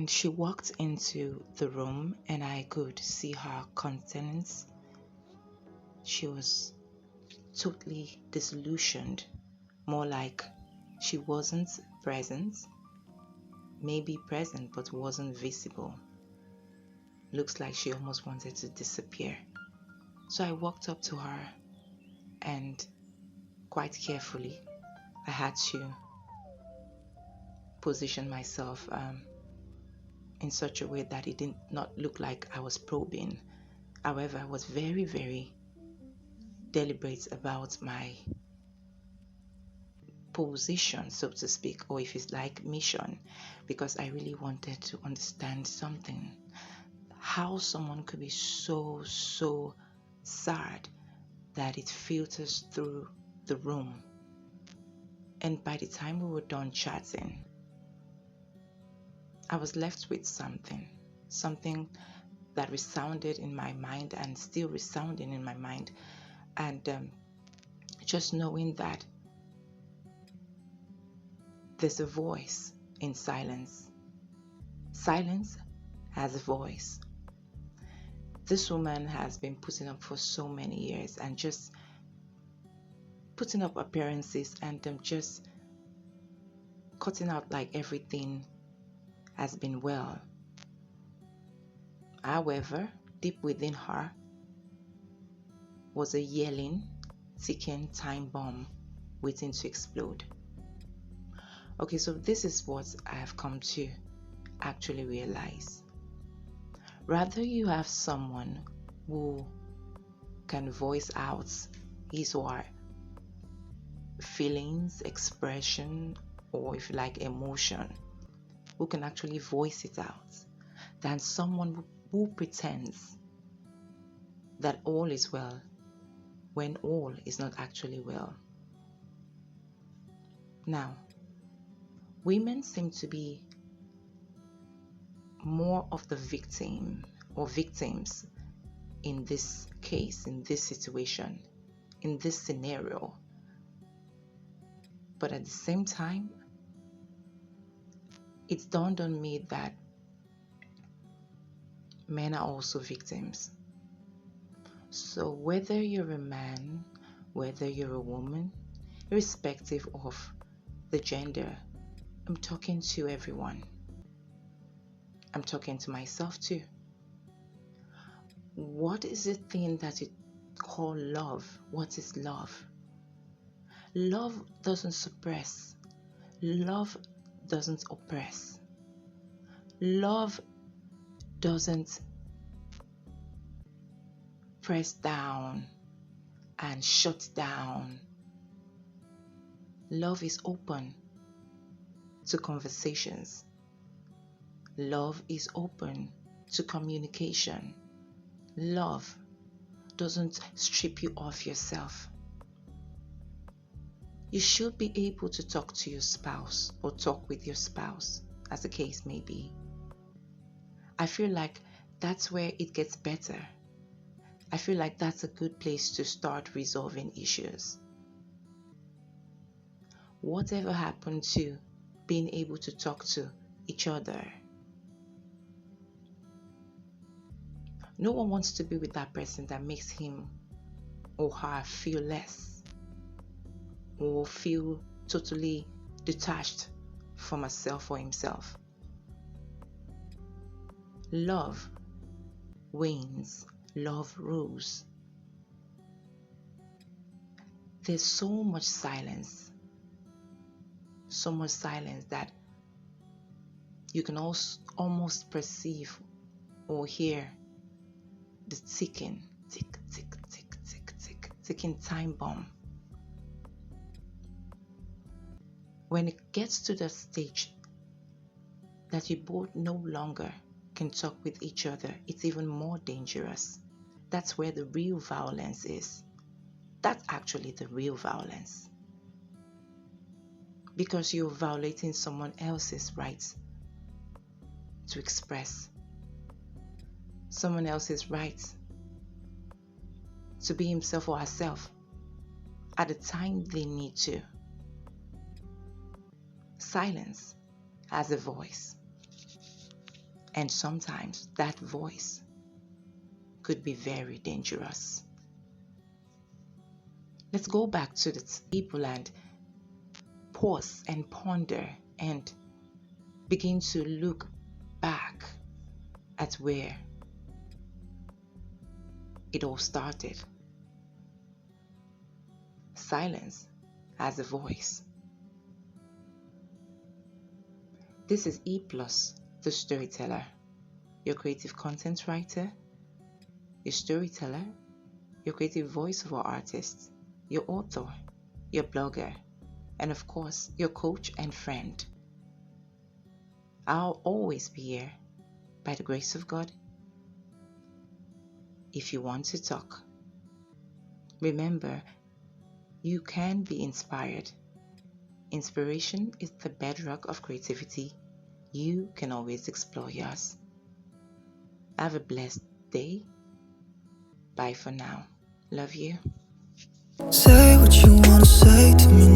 When she walked into the room and I could see her countenance, she was totally disillusioned, more like she wasn't present, maybe present but wasn't visible. Looks like she almost wanted to disappear. So I walked up to her and quite carefully I had to position myself in such a way that it did not look like I was probing. However, I was very, very deliberate about my position, so to speak, or if it's like mission, because I really wanted to understand something. How someone could be so sad that it filters through the room. And by the time we were done chatting, I was left with something that resounded in my mind and still resounding in my mind. And just knowing that there's a voice in silence. Silence has a voice. This woman has been putting up for so many years and just putting up appearances and just cutting out like everything has been well. However, deep within her was a yelling, ticking time bomb waiting to explode. Okay, so this is what I have come to actually realize. Rather you have someone who can voice out his or her feelings, expression, or if you like emotion, who can actually voice it out, than someone who pretends that all is well when all is not actually well. Now, women seem to be more of the victim or victims in this case, in this situation, in this scenario. But at the same time, it's dawned on me that men are also victims. So whether you're a man, whether you're a woman, irrespective of the gender, I'm talking to everyone. I'm talking to myself too. What is the thing that you call love? What is love? Love doesn't suppress. Love doesn't oppress. Love doesn't press down and shut down. Love is open to conversations. Love is open to communication. Love doesn't strip you of yourself. You should be able to talk to your spouse or talk with your spouse, as the case may be. I feel like that's where it gets better. I feel like that's a good place to start resolving issues. Whatever happened to being able to talk to each other? No one wants to be with that person that makes him or her feel less or feel totally detached from herself or himself. Love wins. Love rules. There's so much silence that you can almost perceive or hear the ticking, tick, tick, tick, tick, tick, ticking time bomb. When it gets to the stage that you both no longer can talk with each other, it's even more dangerous. That's where the real violence is. That's actually the real violence. Because you're violating someone else's rights to express, someone else's rights to be himself or herself at the time they need to. Silence has a voice. And sometimes that voice could be very dangerous. Let's go back to the table and pause and ponder and begin to look back at where it all started. Silence as a voice. This is E+, the storyteller, your creative content writer, your storyteller, your creative voiceover artist, your author, your blogger, and of course, your coach and friend. I'll always be here by the grace of God. If you want to talk, remember, you can be inspired. Inspiration is the bedrock of creativity. You can always explore yours. Have a blessed day. Bye for now. Love you. Say what you wanna say to me.